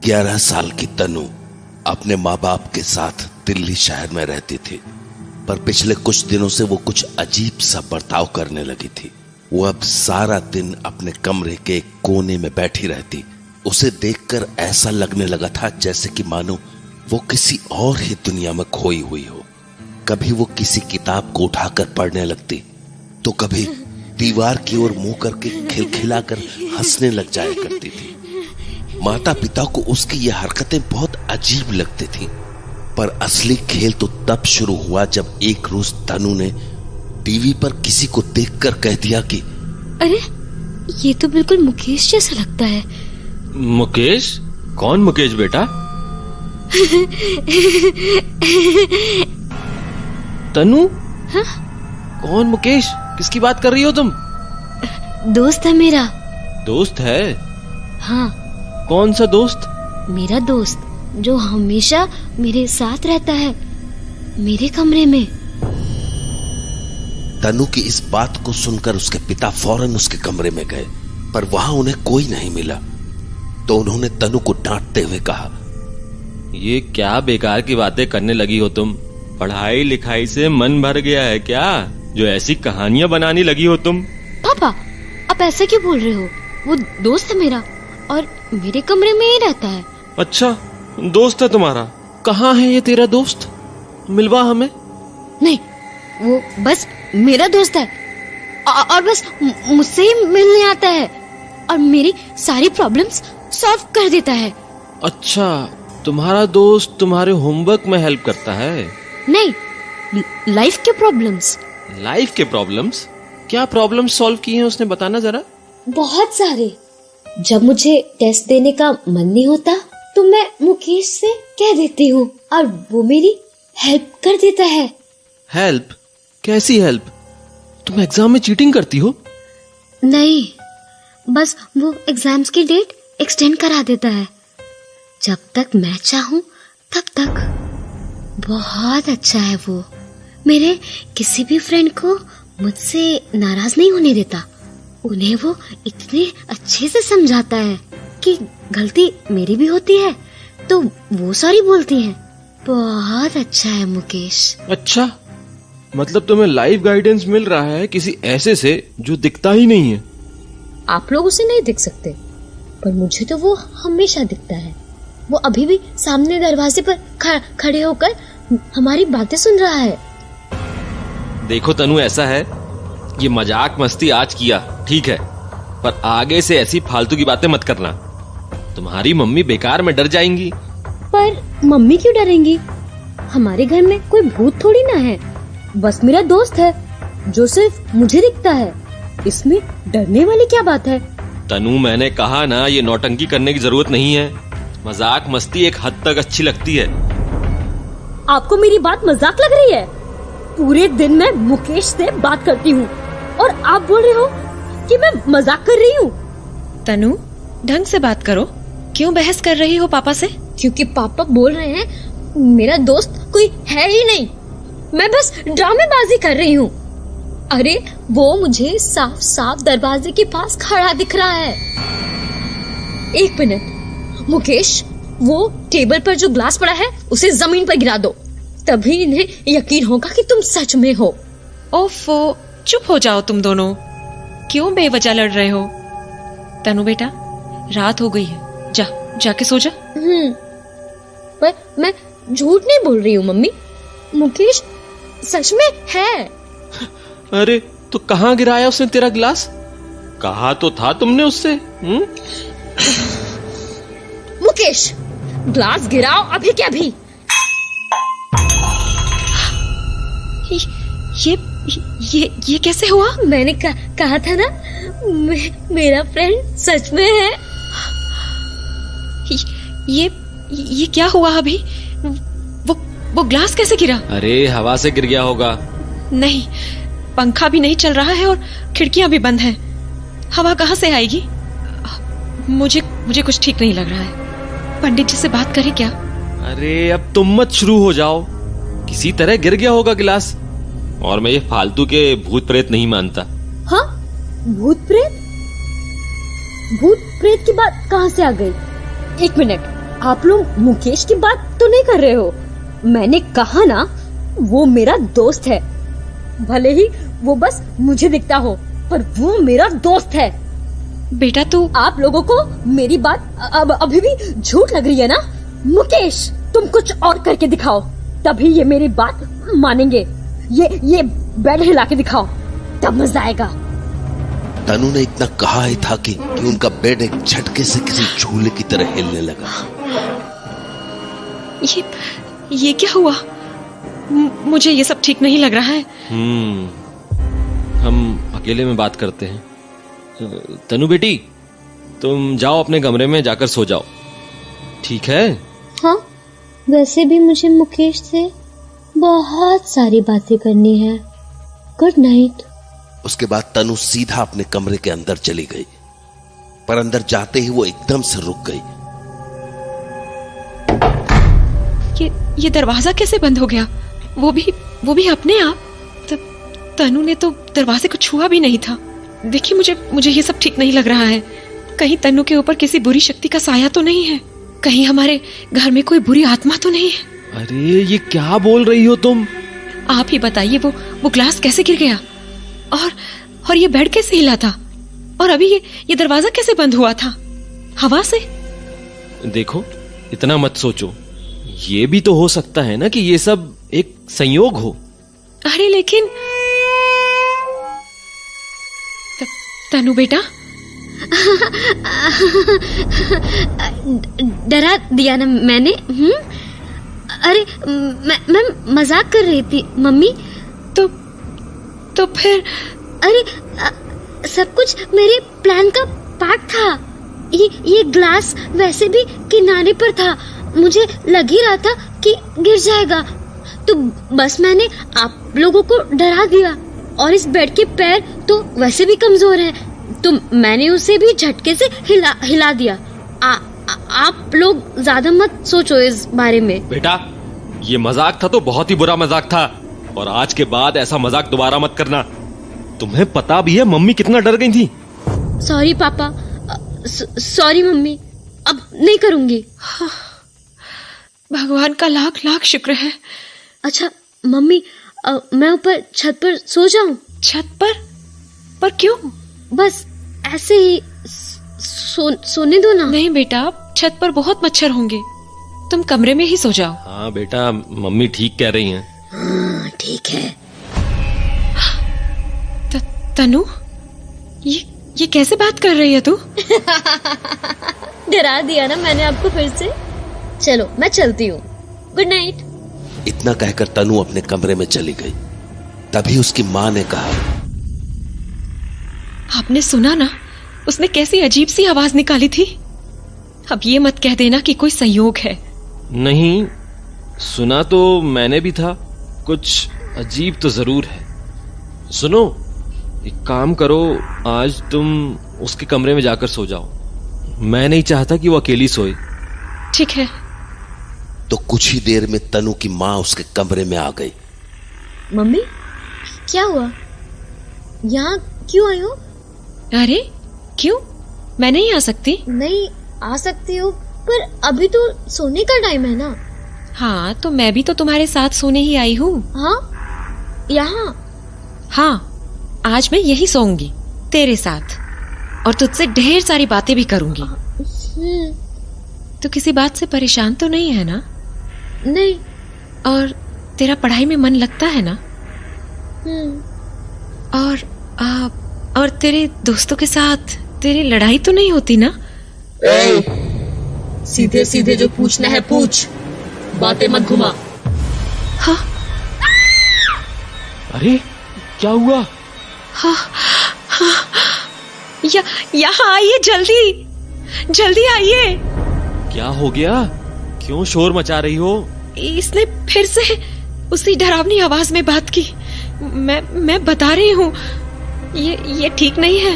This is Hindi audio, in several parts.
11 साल की तनु अपने माँ बाप के साथ दिल्ली शहर में रहती थी, पर पिछले कुछ दिनों से वो कुछ अजीब सा बर्ताव करने लगी थी। वो अब सारा दिन अपने कमरे के एक कोने में बैठी रहती। उसे देखकर ऐसा लगने लगा था जैसे कि मानो वो किसी और ही दुनिया में खोई हुई हो। कभी वो किसी किताब को उठाकर पढ़ने लगती, तो कभी दीवार की ओर मुंह करके खिलखिलाकर हंसने लग जाया करती थी। माता पिता को उसकी ये हरकतें बहुत अजीब लगती थी, पर असली खेल तो तब शुरू हुआ जब एक रोज तनु ने टीवी पर किसी को देखकर कह दिया कि अरे, ये तो बिल्कुल मुकेश जैसा लगता है। मुकेश? कौन मुकेश बेटा? तनु? हाँ? कौन मुकेश? किसकी बात कर रही हो तुम? दोस्त है मेरा। दोस्त है? हाँ। कौन सा दोस्त? मेरा दोस्त जो हमेशा मेरे साथ रहता है, मेरे कमरे में। तनु की इस बात को सुनकर उसके पिता फौरन उसके कमरे में गए, पर वहां उन्हें कोई नहीं मिला। तो उन्होंने तनु को डांटते हुए कहा, ये क्या बेकार की बातें करने लगी हो तुम? पढ़ाई लिखाई से मन भर गया है क्या, जो ऐसी कहानियां बनाने लगी हो तुम? पापा, आप ऐसा क्यों बोल रहे हो? वो दोस्त है मेरा और मेरे कमरे में ही रहता है। अच्छा, दोस्त है तुम्हारा? कहाँ है ये तेरा दोस्त? मिलवा हमें। नहीं, वो बस मेरा दोस्त है और बस मुझसे ही मिलने आता है और मेरी सारी प्रॉब्लम्स सॉल्व कर देता है। अच्छा, तुम्हारा दोस्त तुम्हारे होमवर्क में हेल्प करता है? नहीं, लाइफ के प्रॉब्लम्स। लाइफ के प्रॉब्लम्स? क्या प्रॉब्लम्स सॉल्व किए हैं उसने, बताना जरा। बहुत सारे। जब मुझे टेस्ट देने का मन नहीं होता तो मैं मुकेश से कह देती हूँ और वो मेरी हेल्प कर देता है। हेल्प? कैसी हेल्प? तुम एग्जाम में चीटिंग करती हो? नहीं, बस वो एग्जाम्स की डेट एक्सटेंड करा देता है जब तक मैं चाहूँ तब तक। बहुत अच्छा है वो। मेरे किसी भी फ्रेंड को मुझसे नाराज नहीं होने देता। उन्हें वो इतने अच्छे से समझाता है कि गलती मेरी भी होती है तो वो सॉरी बोलती है। बहुत अच्छा है मुकेश। अच्छा, मतलब तुम्हें लाइफ गाइडेंस मिल रहा है किसी ऐसे से जो दिखता ही नहीं है। आप लोग उसे नहीं दिख सकते, पर मुझे तो वो हमेशा दिखता है। वो अभी भी सामने दरवाजे पर खड़े होकर हमारी बातें सुन रहा है। देखो तनु, ऐसा है, ये मजाक मस्ती आज किया, ठीक है, पर आगे से ऐसी फालतू की बातें मत करना। तुम्हारी मम्मी बेकार में डर जाएंगी। पर मम्मी क्यों डरेंगी? हमारे घर में कोई भूत थोड़ी ना है, बस मेरा दोस्त है जो सिर्फ मुझे दिखता है। इसमें डरने वाली क्या बात है? तनु, मैंने कहा ना, ये नौटंकी करने की जरूरत नहीं है। मजाक मस्ती एक हद तक अच्छी लगती है। आपको मेरी बात मजाक लग रही है? पूरे दिन मैं मुकेश से बात करती हूँ और आप बोल रहे हो कि मैं मजाक कर रही हूँ। तनु, ढंग से बात करो। क्यों बहस कर रही हो पापा से? क्योंकि पापा बोल रहे हैं मेरा दोस्त कोई है ही नहीं, मैं बस ड्रामेबाजी कर रही हूँ। अरे, वो मुझे साफ साफ दरवाजे के पास खड़ा दिख रहा है। एक मिनट मुकेश, वो टेबल पर जो ग्लास पड़ा है उसे जमीन पर गिरा दो, तभी इन्हें यकीन होगा कि तुम सच में हो। ओफो, चुप हो जाओ तुम दोनों। क्यों बेवजह लड़ रहे हो? तनु बेटा, रात हो गई है, जाके सो जा। पर मैं झूठ नहीं बोल रही हूँ मम्मी, मुकेश सच में है। अरे, तो कहाँ गिराया उसने तेरा गिलास? कहा तो था तुमने उससे। मुकेश, ग्लास गिराओ अभी के अभी। ये कैसे हुआ? मैंने कहा था ना, मेरा फ्रेंड सच में है। ये क्या हुआ अभी? वो ग्लास कैसे गिरा? अरे, हवा से गिर गया होगा। नहीं, पंखा भी नहीं चल रहा है और खिड़कियां भी बंद हैं। हवा कहाँ से आएगी? मुझे कुछ ठीक नहीं लग रहा है। पंडित जी से बात करें क्या? अरे, अब तुम मत शुरू हो जाओ। किसी तरह गिर गया होगा गिलास, और मैं ये फालतू के भूत प्रेत नहीं मानता। हाँ, भूत प्रेत की बात कहाँ से आ गई? एक मिनट, आप लोग मुकेश की बात तो नहीं कर रहे हो? मैंने कहा ना, वो मेरा दोस्त है। भले ही वो बस मुझे दिखता हो, पर वो मेरा दोस्त है। बेटा तू आप लोगों को मेरी बात अब अभी भी झूठ लग रही है ना? मुकेश, तुम कुछ और करके दिखाओ, तभी ये मेरी बात मानेंगे। ये बेड हिला के दिखाओ, तब मजा आएगा। तनु ने इतना कहा ही था कि उनका बेड एक झटके से किसी झूले की तरह हिलने लगा। ये क्या हुआ? मुझे ये सब ठीक नहीं लग रहा है। हम अकेले में बात करते हैं। तनु बेटी, तुम जाओ अपने कमरे में जाकर सो जाओ, ठीक है? हाँ, वैसे भी मुझे मुकेश से बहुत सारी बातें करनी है। Good night. उसके बाद तनु सीधा अपने कमरे के अंदर चली गई, पर अंदर जाते ही वो एकदम से रुक गई। ये दरवाजा कैसे बंद हो गया? वो भी अपने आप? तब तनु ने तो दरवाजे को छुआ भी नहीं था। देखिए, मुझे ये सब ठीक नहीं लग रहा है। कहीं तनु के ऊपर किसी बुरी शक्ति का साया तो नहीं है? कहीं हमारे घर में कोई बुरी आत्मा तो नहीं है? अरे ये क्या बोल रही हो तुम? आप ही बताइए, वो ग्लास कैसे गिर गया? और ये बेड कैसे हिला था? और अभी ये दरवाजा कैसे बंद हुआ था? हवा से? देखो, इतना मत सोचो। ये भी तो हो सकता है ना कि ये सब एक संयोग हो। अरे लेकिन तनु बेटा, डरा दिया ना मैंने? अरे मैं मजाक कर रही थी मम्मी। तो फिर? अरे सब कुछ मेरे प्लान का पार्ट था। ये ग्लास वैसे भी किनारे पर था, मुझे लग ही रहा था कि गिर जाएगा, तो बस मैंने आप लोगों को डरा दिया। और इस बेड के पैर तो वैसे भी कमजोर हैं, तो मैंने उसे भी झटके से हिला दिया। आप लोग ज्यादा मत सोचो इस बारे में। बेटा, ये मजाक था तो बहुत ही बुरा मजाक था, और आज के बाद ऐसा मजाक दोबारा मत करना। तुम्हें पता भी है मम्मी कितना डर गई थी। सॉरी पापा, सॉरी मम्मी, अब नहीं करूंगी। भगवान का लाख लाख शुक्र है। अच्छा मम्मी, मैं ऊपर छत पर सो जाऊं? छत पर क्यों? बस ऐसे ही सोने दो ना। नहीं बेटा, छत पर बहुत मच्छर होंगे, तुम कमरे में ही सो जाओ। हाँ बेटा, मम्मी ठीक कह रही हैं। हाँ ठीक है। तनु, ये कैसे बात कर रही है तू? डरा दिया ना मैंने आपको फिर से। चलो मैं चलती हूँ, गुड नाइट। इतना कहकर तनु अपने कमरे में चली गई। तभी उसकी माँ ने कहा, आपने सुना ना, उसने कैसी अजीब सी आवाज निकाली थी। अब ये मत कह देना कि कोई संयोग है। नहीं, सुना तो मैंने भी था, कुछ अजीब तो जरूर है। सुनो, एक काम करो, आज तुम उसके कमरे में जाकर सो जाओ। मैं नहीं चाहता कि वो अकेली सोए। ठीक है। तो कुछ ही देर में तनु की माँ उसके कमरे में आ गई। मम्मी, क्या हुआ? यहाँ क्यों आई हो? अरे क्यों? मैं नहीं आ सकती? नहीं आ सकती हो, पर अभी तो सोने का टाइम है ना। हाँ, तो मैं भी तो तुम्हारे साथ सोने ही आई हूँ। हाँ, यहाँ? हाँ, आज मैं यही सोऊंगी तेरे साथ, और तुझसे ढेर सारी बातें भी करूंगी। तो किसी बात से परेशान तो नहीं है ना? नहीं। और तेरा पढ़ाई में मन लगता है ना? और तेरे दोस्तों के साथ तेरी लड़ाई तो नहीं होती ना? सीधे सीधे जो पूछना है पूछ, बातें मत घुमा। हाँ? अरे क्या हुआ? हाँ, हाँ, यहाँ आइए, जल्दी आइए। क्या हो गया? क्यों शोर मचा रही हो? इसने फिर से उसी डरावनी आवाज में बात की। मैं बता रही हूँ, ये ठीक नहीं है।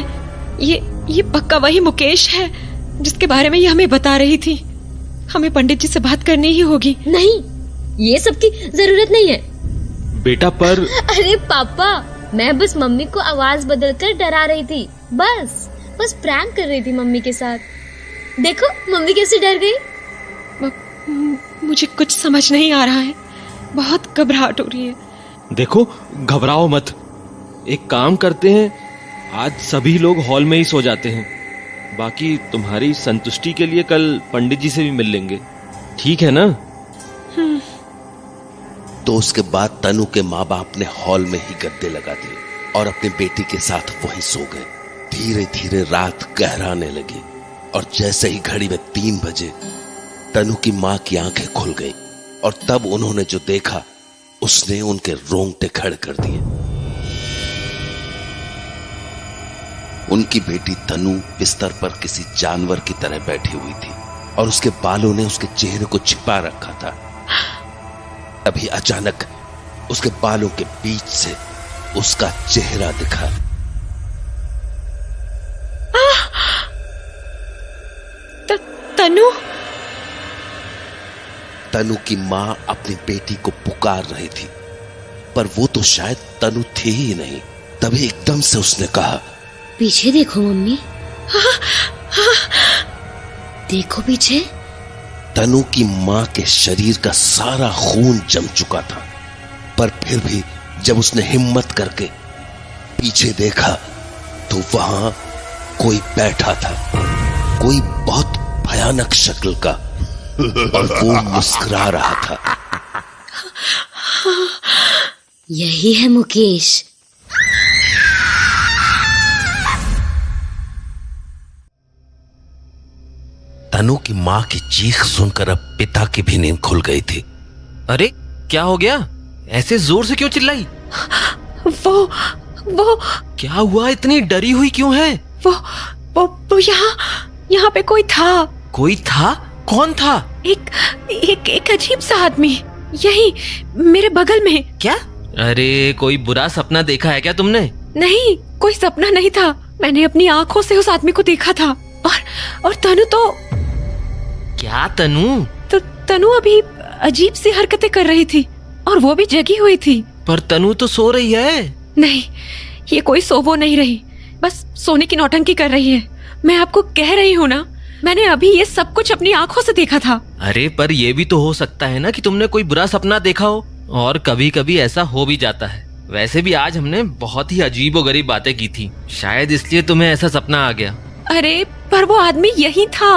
ये पक्का वही मुकेश है जिसके बारे में ये हमें बता रही थी। हमें पंडित जी से बात करनी ही होगी। नहीं, ये सब की जरूरत नहीं है बेटा। पर अरे पापा, मैं बस मम्मी को आवाज बदलकर डरा रही थी। बस प्रैंक कर रही थी मम्मी के साथ। देखो मम्मी कैसे डर गई। मुझे कुछ समझ नहीं आ रहा है, बहुत घबराहट हो रही है। देखो, घबराओ मत। एक काम करते हैं, आज सभी लोग हॉल में ही सो जाते हैं। बाकी तुम्हारी संतुष्टि के लिए कल पंडित जी से भी मिल लेंगे, ठीक है ना? तो उसके बाद तनु के माँ बाप ने हॉल में ही गद्दे लगा दिए और अपनी बेटी के साथ वहीं सो गए। धीरे धीरे रात गहराने लगी और जैसे ही घड़ी में 3 बजे तनु की माँ की आंखें खुल गई और तब उन्होंने जो देखा उसने उनके रोंगटे खड़े कर दिए। उनकी बेटी तनु बिस्तर पर किसी जानवर की तरह बैठी हुई थी और उसके बालों ने उसके चेहरे को छिपा रखा था। तभी अचानक उसके बालों के बीच से उसका चेहरा दिखा। तनु तनु की मां अपनी बेटी को पुकार रही थी, पर वो तो शायद तनु थी ही नहीं। तभी एकदम से उसने कहा, पीछे देखो मम्मी। देखो पीछे। तनु की मां के शरीर का सारा खून जम चुका था, पर फिर भी जब उसने हिम्मत करके पीछे देखा तो वहां कोई बैठा था, कोई बहुत भयानक शक्ल का, और वो मुस्कुरा रहा था। यही है मुकेश। तनु की मां की चीख सुनकर अब पिता की भी नींद खुल गई थी। अरे क्या हो गया? ऐसे जोर से क्यों चिल्लाई? वो क्या हुआ? इतनी डरी हुई क्यों है? वो यहाँ पे कोई था। कोई था? कौन था? एक अजीब सा आदमी, यही मेरे बगल में। क्या? अरे कोई बुरा सपना देखा है क्या तुमने? नहीं, कोई सपना नहीं था। मैंने अपनी आंखों से उस आदमी को देखा था। और तनु तो क्या? तनु अभी अजीब सी हरकतें कर रही थी और वो भी जगी हुई थी। पर तनु तो सो रही है। नहीं, ये कोई सोवो नहीं रही, बस सोने की नौटंकी कर रही है। मैं आपको कह रही हूँ ना, मैंने अभी ये सब कुछ अपनी आंखों से देखा था। अरे पर ये भी तो हो सकता है ना कि तुमने कोई बुरा सपना देखा हो, और कभी कभी ऐसा हो भी जाता है। वैसे भी आज हमने बहुत ही अजीबोगरीब बातें की थी, शायद इसलिए तुम्हें ऐसा सपना आ गया। अरे पर वो आदमी यही था,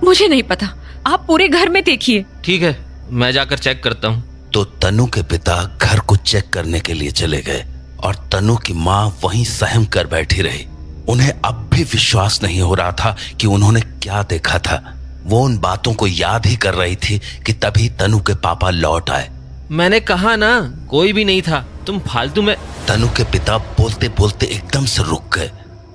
मुझे नहीं पता। आप पूरे घर में देखिए। ठीक है, मैं जाकर चेक करता हूँ। तो तनु के पिता घर को चेक करने के लिए चले गए और तनु की मां वहीं सहम कर बैठी रही। उन्हें अब भी विश्वास नहीं हो रहा था कि उन्होंने क्या देखा था। वो उन बातों को याद ही कर रही थी कि तभी तनु के पापा लौट आए। मैंने कहा ना, कोई भी नहीं था, तुम फालतू में। तनु के पिता बोलते बोलते एकदम से रुक गए,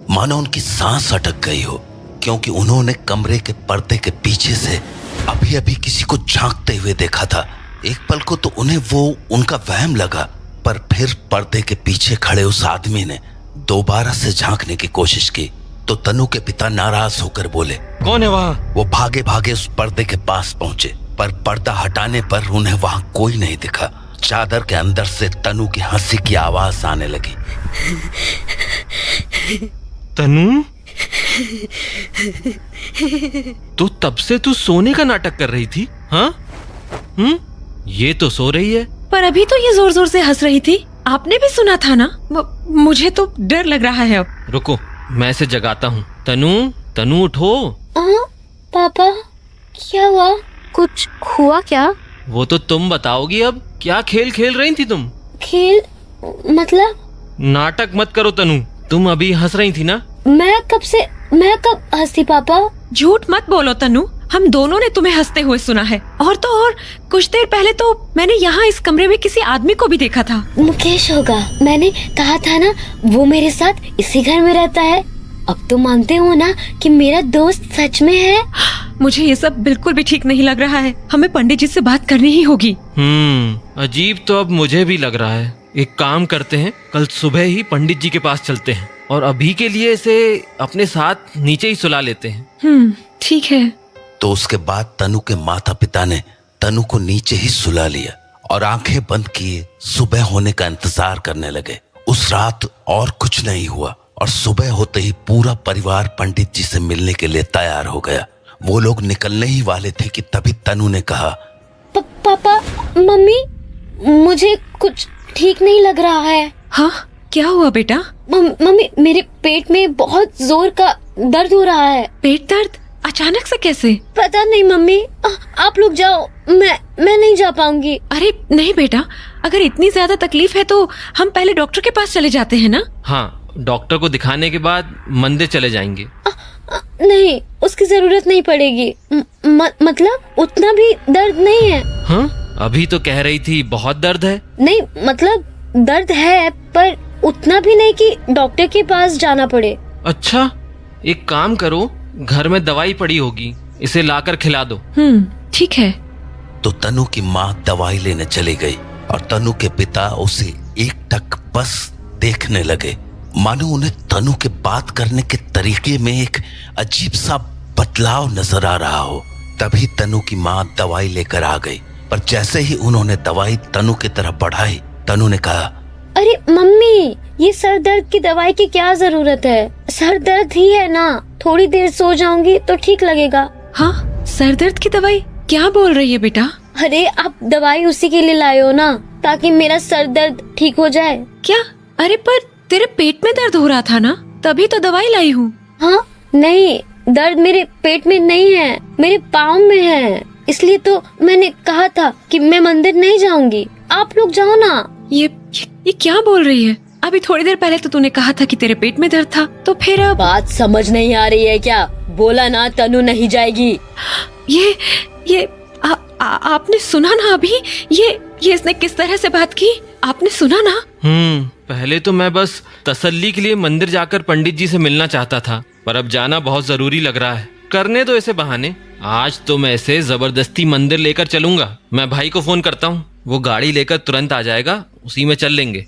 मानो उनकी सांस अटक गई हो, क्योंकि उन्होंने कमरे के पर्दे के पीछे से अभी अभी किसी को झांकते हुए देखा था। एक पल को तो उन्हें वो उनका वहम लगा, पर फिर पर्दे के पीछे खड़े उस आदमी ने दोबारा से झांकने की कोशिश की तो तनु के पिता नाराज होकर बोले, कौन है वहाँ? वो भागे भागे उस पर्दे के पास पहुंचे, पर पर्दा हटाने पर उन्हें वहां कोई नहीं दिखा। चादर के अंदर से तनु की हंसी की आवाज आने लगी। तनु, तो तब से तू सोने का नाटक कर रही थी? हाँ? ये तो सो रही है। पर अभी तो ये जोर जोर से हंस रही थी, आपने भी सुना था ना। मुझे तो डर लग रहा है अब। रुको, मैं इसे जगाता हूँ। तनु उठो। पापा, क्या हुआ? कुछ हुआ क्या? वो तो तुम बताओगी अब। क्या खेल खेल रही थी तुम? खेल मतलब? नाटक मत करो तनु, तुम अभी हंस रही थी ना। मैं कब हंसी पापा? झूठ मत बोलो तनु, हम दोनों ने तुम्हें हंसते हुए सुना है। और कुछ देर पहले तो मैंने यहाँ इस कमरे में किसी आदमी को भी देखा था। मुकेश होगा, मैंने कहा था ना, वो मेरे साथ इसी घर में रहता है। अब तो मानते हो ना कि मेरा दोस्त सच में है। मुझे ये सब बिल्कुल भी ठीक नहीं लग रहा है, हमें पंडित जी से बात करनी ही होगी। अजीब तो अब मुझे भी लग रहा है। एक काम करते हैं, कल सुबह ही पंडित जी के पास चलते हैं और अभी के लिए इसे अपने साथ नीचे ही सुला लेते हैं। ठीक है। तो उसके बाद तनु के माता पिता ने तनु को नीचे ही सुला लिया और आंखें बंद किए सुबह होने का इंतजार करने लगे। उस रात और कुछ नहीं हुआ और सुबह होते ही पूरा परिवार पंडित जी से मिलने के लिए तैयार हो गया। वो लोग निकलने ही वाले थे कि तभी तनु ने कहा, पापा, मम्मी, मुझे कुछ ठीक नहीं लग रहा है। हाँ, क्या हुआ बेटा? मम्मी, मेरे पेट में बहुत जोर का दर्द हो रहा है। पेट दर्द अचानक से कैसे? पता नहीं मम्मी, आप लोग जाओ, मैं नहीं जा पाऊंगी। अरे नहीं बेटा, अगर इतनी ज्यादा तकलीफ है तो हम पहले डॉक्टर के पास चले जाते हैं ना। हाँ, डॉक्टर को दिखाने के बाद मंदिर चले जाएंगे। नहीं, उसकी जरूरत नहीं पड़ेगी। मतलब उतना भी दर्द नहीं है। हाँ, अभी तो कह रही थी बहुत दर्द है। नहीं, मतलब दर्द है पर उतना भी नहीं कि डॉक्टर के पास जाना पड़े। अच्छा, एक काम करो, घर में दवाई पड़ी होगी, इसे लाकर खिला दो। ठीक है। तो तनु की माँ दवाई लेने चली गई और तनु के पिता उसे एकटक बस देखने लगे, मानो उन्हें तनु के बात करने के तरीके में एक अजीब सा बदलाव नजर आ रहा हो। तभी तनु की माँ दवाई लेकर आ गई, पर जैसे ही उन्होंने दवाई तनु की तरफ बढ़ाई, तनु ने कहा, अरे मम्मी, ये सर दर्द की दवाई की क्या जरूरत है? सर दर्द ही है ना, थोड़ी देर सो जाऊंगी तो ठीक लगेगा। हाँ, सर दर्द की दवाई? क्या बोल रही है बेटा? अरे आप दवाई उसी के लिए लाए हो ना, ताकि मेरा सर दर्द ठीक हो जाए। क्या? अरे पर तेरे पेट में दर्द हो रहा था ना, तभी तो दवाई लाई हूँ। हाँ, नहीं, दर्द मेरे पेट में नहीं है, मेरे पाँव में है। इसलिए तो मैंने कहा था कि मैं मंदिर नहीं जाऊंगी, आप लोग जाओ ना। ये क्या बोल रही है? अभी थोड़ी देर पहले तो तूने कहा था कि तेरे पेट में दर्द था, तो फिर अब बात समझ नहीं आ रही है क्या? बोला ना तनु नहीं जाएगी। ये आपने सुना ना अभी? ये इसने किस तरह से बात की? आपने सुना ना? पहले तो मैं बस तसल्ली के लिए मंदिर जाकर पंडित जी से मिलना चाहता था, पर अब जाना बहुत जरूरी लग रहा है। करने दो ऐसे बहाने। आज तो मैं इसे जबरदस्ती मंदिर लेकर चलूंगा। मैं भाई को फोन करता हूँ, वो गाड़ी लेकर तुरंत आ जाएगा, उसी में चल लेंगे।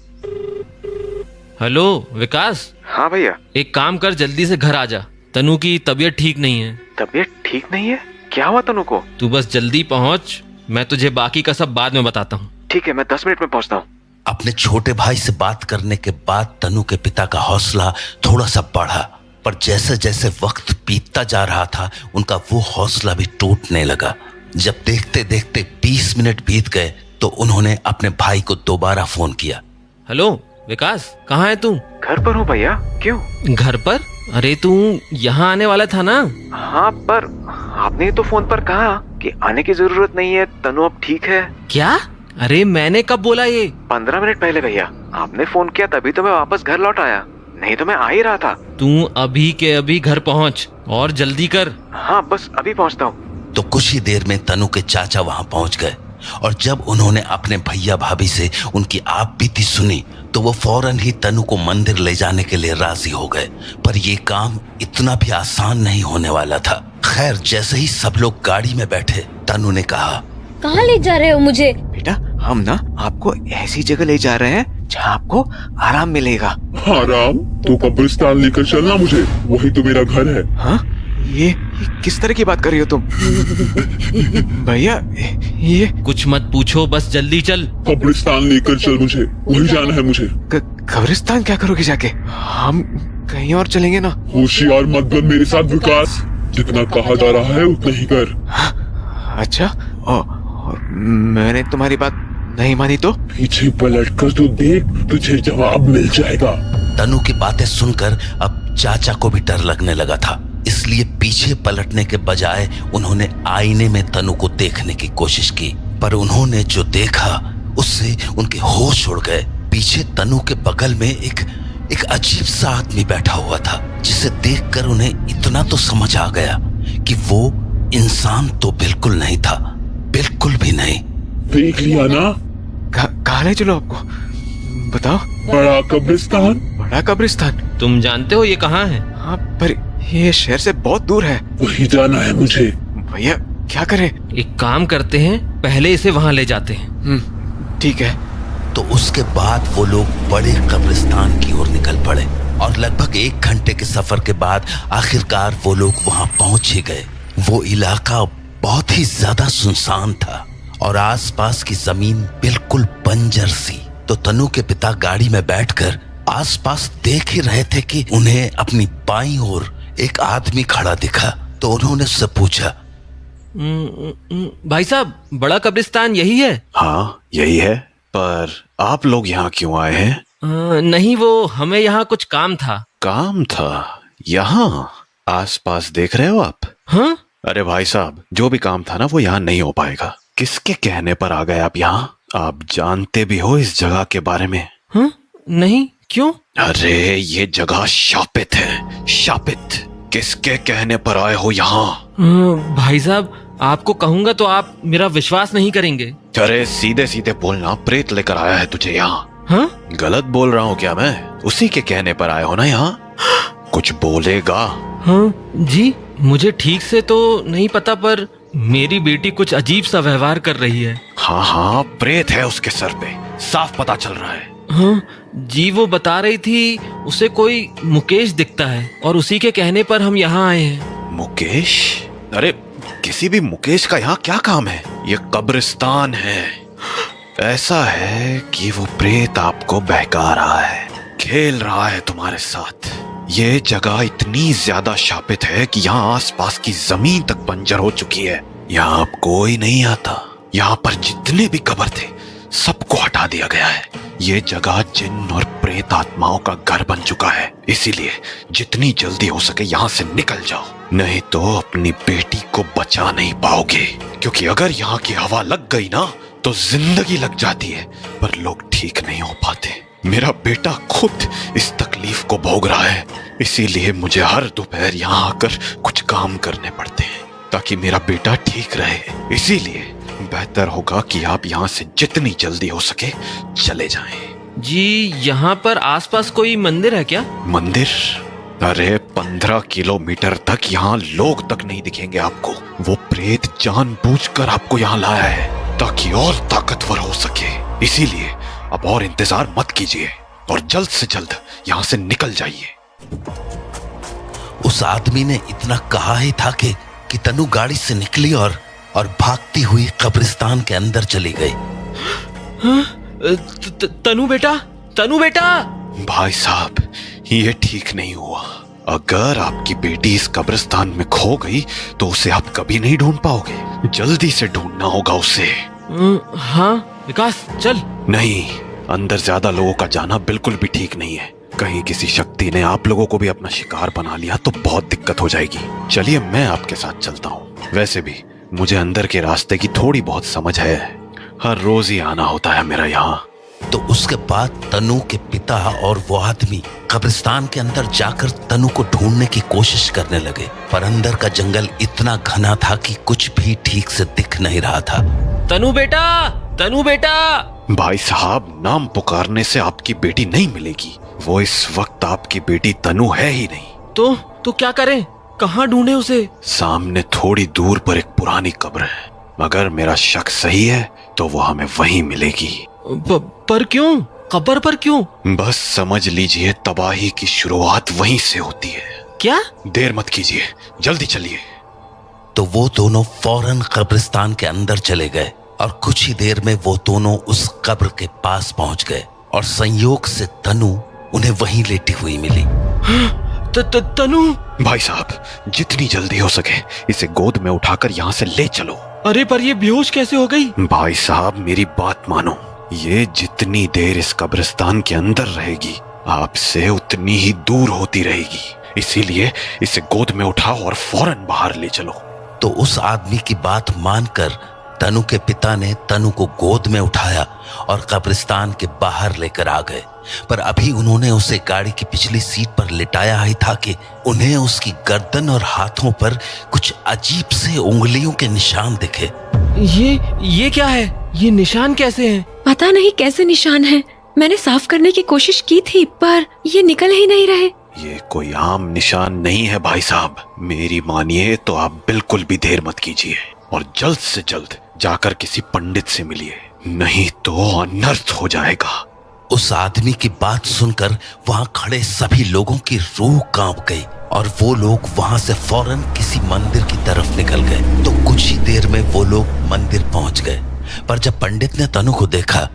हेलो विकास। हाँ भैया। एक काम कर, जल्दी से घर आ जा, तनु की तबीयत ठीक नहीं है। तबीयत ठीक नहीं है? क्या हुआ तनु को? तू बस जल्दी पहुंच, मैं तुझे बाकी का सब बाद में बताता हूँ। ठीक है, मैं 10 मिनट में पहुंचता हूँ। अपने छोटे भाई से बात करने के बाद तनु के पिता का हौसला थोड़ा सा बढ़ा, पर जैसे जैसे वक्त बीतता जा रहा था, उनका वो हौसला भी टूटने लगा। जब देखते देखते 20 मिनट बीत गए तो उन्होंने अपने भाई को दोबारा फोन किया। हेलो विकास, कहाँ है तू? घर पर हूँ भैया। क्यों? घर पर? अरे तू यहाँ आने वाला था ना? हाँ, पर आपने तो फोन पर कहा कि आने की जरूरत नहीं है, तनु अब ठीक है। क्या? अरे मैंने कब बोला ये? 15 मिनट पहले भैया, आपने फोन किया तभी तो मैं वापस घर लौट आया, नहीं तो मैं आ ही रहा था। तू अभी के अभी घर पहुँच और जल्दी कर। हाँ, बस अभी पहुँचता हूँ। तो कुछ ही देर में तनु के चाचा वहां पहुंच गए और जब उन्होंने अपने भैया भाभी से उनकी आप बीती सुनी तो वो फौरन ही तनु को मंदिर ले जाने के लिए राजी हो गए। पर ये काम इतना भी आसान नहीं होने वाला था। खैर, जैसे ही सब लोग गाड़ी में बैठे, तनु ने कहा, कहाँ ले जा रहे हो मुझे? बेटा, हम ना आपको ऐसी जगह ले जा रहे हैं जहाँ आपको आराम मिलेगा। आराम? तो कब्रिस्तान लेकर चलना मुझे, वही तो मेरा घर है। हाँ? ये किस तरह की बात कर रही हो तुम? भैया, ये कुछ मत पूछो, बस जल्दी चल। कब्रिस्तान लेकर चल मुझे, वही जाना है मुझे। कब्रिस्तान क्या करोगे जाके? हम कहीं और चलेंगे ना। होशियार मत बन मेरे साथ विकास, जितना कहा जा रहा है उतना ही कर। अच्छा, और मैंने तुम्हारी बात नहीं मानी तो? पीछे पलट कर तो देख, तुझे जवाब मिल जाएगा। तनु की बातें सुनकर अब चाचा को भी डर लगने लगा था, इसलिए पीछे पलटने के बजाय उन्होंने आईने में तनु को देखने की कोशिश की, पर उन्होंने जो देखा उससे उनके होश उड़ गए। पीछे तनु के बगल में एक अजीब सा आदमी बैठा हुआ था, जिसे देखकर उन्हें इतना तो समझ आ गया कि वो इंसान तो बिल्कुल नहीं था, बिल्कुल भी नहीं। देख लिया ना? कहाँ ले चलो आपको? बताओ। बड़ा कब्रिस्तान। बड़ा कब्रिस्तान? तुम जानते हो ये कहाँ है? हाँ, पर ये शहर से बहुत दूर है। वही जाना है मुझे। भैया, क्या करें? एक काम करते हैं, पहले इसे वहाँ ले जाते हैं। ठीक है। तो उसके बाद वो लोग बड़े कब्रिस्तान की ओर निकल पड़े और लगभग 1 घंटे के सफर के बाद आखिरकार वो लोग वहां पहुंच ही गए। वो इलाका बहुत ही ज्यादा सुनसान था और आसपास की जमीन बिल्कुल बंजर सी। तो तनु के पिता गाड़ी में बैठकर आसपास देख ही रहे थे कि उन्हें अपनी बाईं ओर एक आदमी खड़ा दिखा। तो उन्होंने उससे पूछा, भाई साहब, बड़ा कब्रिस्तान यही है? हाँ यही है, पर आप लोग यहाँ क्यों आए हैं? नहीं, वो हमें यहाँ कुछ काम था। काम था? यहाँ आसपास देख रहे हो आप? हाँ? अरे भाई साहब, जो भी काम था ना वो यहाँ नहीं हो पाएगा। किसके कहने पर आ गए आप यहाँ? आप जानते भी हो इस जगह के बारे में? हाँ? नहीं, क्यों? अरे ये जगह शापित है, शापित। किसके कहने पर आए हो यहाँ? भाई साहब, आपको कहूंगा तो आप मेरा विश्वास नहीं करेंगे। अरे सीधे सीधे बोलना, प्रेत लेकर आया है तुझे यहाँ? हाँ? गलत बोल रहा हूँ क्या मैं? उसी के कहने पर आए हो ना यहाँ? कुछ बोलेगा? हाँ जी, मुझे ठीक से तो नहीं पता, पर मेरी बेटी कुछ अजीब सा व्यवहार कर रही है। हाँ हाँ, प्रेत है उसके सर पे, साफ पता चल रहा है। हाँ जी, वो बता रही थी उसे कोई मुकेश दिखता है और उसी के कहने पर हम यहाँ आए हैं। मुकेश? अरे किसी भी मुकेश का यहाँ क्या काम है? ये कब्रिस्तान है। ऐसा है कि वो प्रेत आपको बहका रहा है, खेल रहा है तुम्हारे साथ। ये जगह इतनी ज्यादा शापित है कि यहाँ आसपास की जमीन तक बंजर हो चुकी है। यहाँ अब कोई नहीं आता। यहाँ पर जितने भी कब्र थे सबको हटा दिया गया है। ये जगह जिन और प्रेत आत्माओं का घर बन चुका है। इसीलिए जितनी जल्दी हो सके यहाँ से निकल जाओ, नहीं तो अपनी बेटी को बचा नहीं पाओगे। क्योंकि अगर यहाँ की हवा लग गई ना तो जिंदगी लग जाती है, पर लोग ठीक नहीं हो पाते। मेरा बेटा खुद इस तकलीफ को भोग रहा है, इसीलिए मुझे हर दोपहर यहाँ आकर कुछ काम करने पड़ते हैं ताकि मेरा बेटा ठीक रहे। इसीलिए बेहतर होगा कि आप यहाँ से जितनी जल्दी हो सके चले जाएं। जी, यहाँ पर आसपास कोई मंदिर है क्या? मंदिर? अरे 15 किलोमीटर तक यहाँ लोग तक नहीं दिखेंगे आपको। वो प्रेत जानबूझकर आपको यहाँ लाया है ताकि और ताकतवर हो सके। इसीलिए अब और इंतजार मत कीजिए और जल्द से जल्द यहाँ से निकल जाइए। उस आदमी ने इतना कहा ही था कि तनु गाड़ी से निकली और भागती हुई कब्रिस्तान के अंदर चली गई। तनु बेटा, तनु बेटा! भाई साहब, ये ठीक नहीं हुआ। अगर आपकी बेटी इस कब्रिस्तान में खो गई तो उसे आप कभी नहीं ढूंढ पाओगे। जल्दी से ढूंढना होगा उसे। हाँ विकास, चल। नहीं, अंदर ज्यादा लोगों का जाना बिल्कुल भी ठीक नहीं है। कहीं किसी शक्ति ने आप लोगों को भी अपना शिकार बना लिया तो बहुत दिक्कत हो जाएगी। चलिए मैं आपके साथ चलता हूँ। वैसे भी मुझे अंदर के रास्ते की थोड़ी बहुत समझ है, हर रोज ही आना होता है मेरा यहाँ। तो उसके बाद तनु के पिता और वो आदमी कब्रिस्तान के अंदर जाकर तनु को ढूंढने की कोशिश करने लगे, पर अंदर का जंगल इतना घना था कि कुछ भी ठीक से दिख नहीं रहा था। तनु बेटा, तनु बेटा! भाई साहब, नाम पुकारने से आपकी बेटी नहीं मिलेगी। वो इस वक्त आपकी बेटी तनु है ही नहीं। तो क्या करें? कहाँ ढूंढे उसे? सामने थोड़ी दूर पर एक पुरानी कब्र है। अगर मेरा शक सही है तो वो हमें वहीं मिलेगी। पर क्यों? कब्र पर क्यों? बस समझ लीजिए, तबाही की शुरुआत वहीं से होती है। क्या? देर मत कीजिए, जल्दी चलिए। तो वो दोनों फौरन कब्रिस्तान के अंदर चले गए और कुछ ही देर में वो दोनों उस कब्र के पास पहुंच गए और संयोग से तनु उन्हें वहीं लेटी हुई मिली। तनु! भाई साहब, जितनी जल्दी हो सके इसे गोद में उठाकर यहाँ से ले चलो। अरे पर ये बेहोश कैसे हो गई? भाई साहब, मेरी बात मानो। ये जितनी देर इस कब्रिस्तान के अंदर रहेगी आपसे उतनी ही दूर होती रहेगी। इसीलिए इसे गोद में उठाओ और फौरन बाहर ले चलो। तो उस आदमी की बात मानकर तनु के पिता ने तनु को गोद में उठाया और कब्रिस्तान के बाहर लेकर आ गए। पर अभी उन्होंने उसे गाड़ी की पिछली सीट पर लिटाया ही था कि उन्हें उसकी गर्दन और हाथों पर कुछ अजीब से उंगलियों के निशान दिखे। ये क्या है? ये निशान कैसे हैं? पता नहीं कैसे निशान हैं। मैंने साफ करने की कोशिश की थी पर ये निकल ही नहीं रहे। ये कोई आम निशान नहीं है भाई साहब। मेरी मानिए तो आप बिल्कुल भी देर मत कीजिए और जल्द से जल्द जाकर किसी पंडित से मिलिए, नहीं तो अनर्थ हो जाएगा। उस आदमी की बात सुनकर वहां खड़े सभी लोगों की रूह कांप गई और वो लोग वहां से फौरन किसी मंदिर की तरफ निकल गए। तो कुछ ही देर में वो लोग मंदिर पहुंच गए, पर जब पंडित ने तनु को देखा,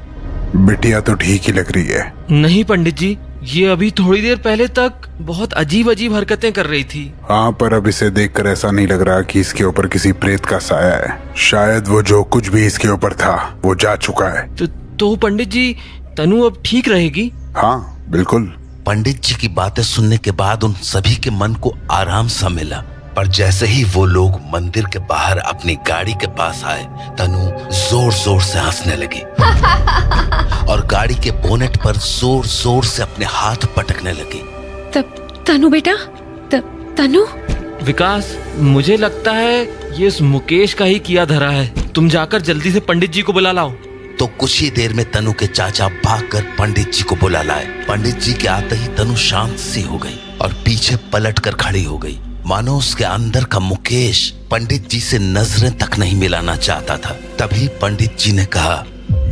बिटिया तो ठीक ही लग रही है। नहीं पंडित जी, ये अभी थोड़ी देर पहले तक बहुत अजीब अजीब हरकतें कर रही थी। हाँ, पर अब इसे देखकर ऐसा नहीं लग रहा कि इसके ऊपर किसी प्रेत का साया है। शायद वो जो कुछ भी इसके ऊपर था वो जा चुका है। तो पंडित जी, तनु अब ठीक रहेगी? हाँ बिल्कुल। पंडित जी की बातें सुनने के बाद उन सभी के मन को आराम सा मिला। पर जैसे ही वो लोग मंदिर के बाहर अपनी गाड़ी के पास आए, तनु जोर जोर से हंसने लगी और गाड़ी के बोनेट पर जोर जोर से अपने हाथ पटकने लगी। तनु बेटा, तनु। विकास, मुझे लगता है ये इस मुकेश का ही किया धरा है। तुम जाकर जल्दी से पंडित जी को बुला लाओ। तो कुछ ही देर में तनु के चाचा भागकर पंडित जी को बुला लाए। पंडित जी के आते ही तनु शांत सी हो गई और पीछे पलटकर खड़ी हो गई, मानो उसके अंदर का मुकेश पंडित जी से नजरें तक नहीं मिलाना चाहता था। तभी पंडित जी ने कहा,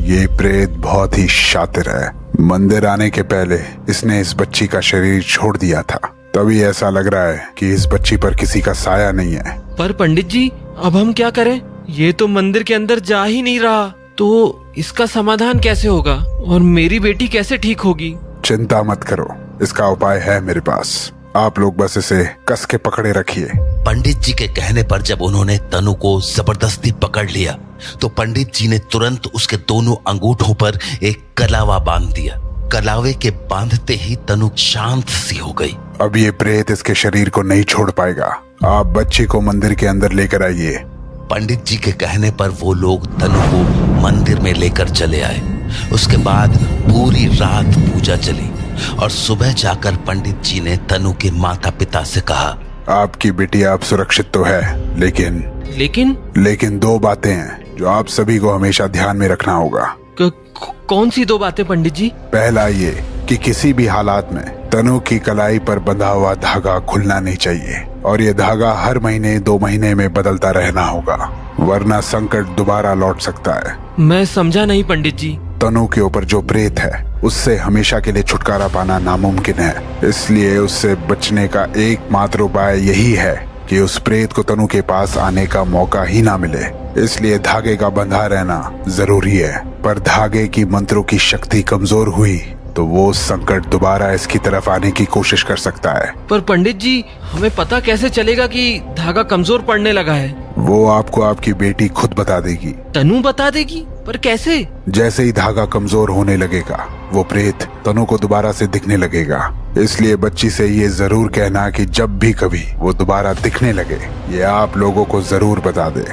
ये प्रेत बहुत ही शातिर है। मंदिर आने के पहले इसने इस बच्ची का शरीर छोड़ दिया था, तभी ऐसा लग रहा है कि इस बच्ची पर किसी का साया नहीं है। पर पंडित जी, अब हम क्या करें? ये तो मंदिर के अंदर जा ही नहीं रहा, तो इसका समाधान कैसे होगा और मेरी बेटी कैसे ठीक होगी? चिंता मत करो, इसका उपाय है मेरे पास। आप लोग बस इसे कस के पकड़े रखिए। पंडित जी के कहने पर जब उन्होंने तनु को जबरदस्ती पकड़ लिया तो पंडित जी ने तुरंत उसके दोनों अंगूठों पर एक कलावा बांध दिया। कलावे के बांधते ही तनु शांत सी हो गई। अब ये प्रेत इसके शरीर को नहीं छोड़ पाएगा। आप बच्ची को मंदिर के अंदर लेकर आइए। पंडित जी के कहने पर वो लोग तनु को मंदिर में लेकर चले आए। उसके बाद पूरी रात पूजा चली और सुबह जाकर पंडित जी ने तनु के माता पिता से कहा, आपकी बेटी आप सुरक्षित तो है, लेकिन दो बातें हैं जो आप सभी को हमेशा ध्यान में रखना होगा। कौन सी दो बातें पंडित जी? पहला ये कि किसी भी हालात में तनु की कलाई पर बंधा हुआ धागा खुलना नहीं चाहिए और ये धागा हर महीने 2 महीने में बदलता रहना होगा, वरना संकट दोबारा लौट सकता है। मैं समझा नहीं पंडित जी। तनु के ऊपर जो प्रेत है उससे हमेशा के लिए छुटकारा पाना नामुमकिन है, इसलिए उससे बचने का एकमात्र उपाय यही है कि उस प्रेत को तनु के पास आने का मौका ही ना मिले। इसलिए धागे का बंधा रहना जरूरी है। पर धागे की मंत्रों की शक्ति कमजोर हुई तो वो संकट दोबारा इसकी तरफ आने की कोशिश कर सकता है। पर पंडित जी, हमें पता कैसे चलेगा कि धागा कमजोर पड़ने लगा है? वो आपको आपकी बेटी खुद बता देगी। तनु बता देगी? पर कैसे? जैसे ही धागा कमजोर होने लगेगा वो प्रेत तनु को दोबारा से दिखने लगेगा। इसलिए बच्ची से ये जरूर कहना कि जब भी कभी वो दोबारा दिखने लगे ये आप लोगों को जरूर बता दे।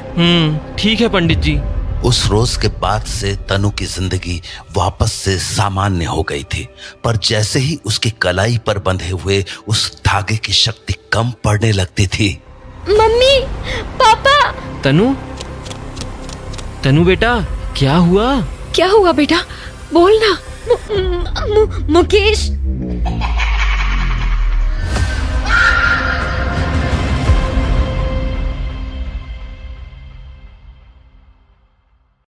ठीक है पंडित जी। उस रोज के बाद से तनु की जिंदगी वापस से सामान्य हो गई थी। पर जैसे ही उसकी कलाई पर बंधे हुए उस धागे की शक्ति कम पड़ने लगती थी। मम्मी, पापा। तनु बेटा, क्या हुआ? क्या हुआ बेटा? बोलना। मुकेश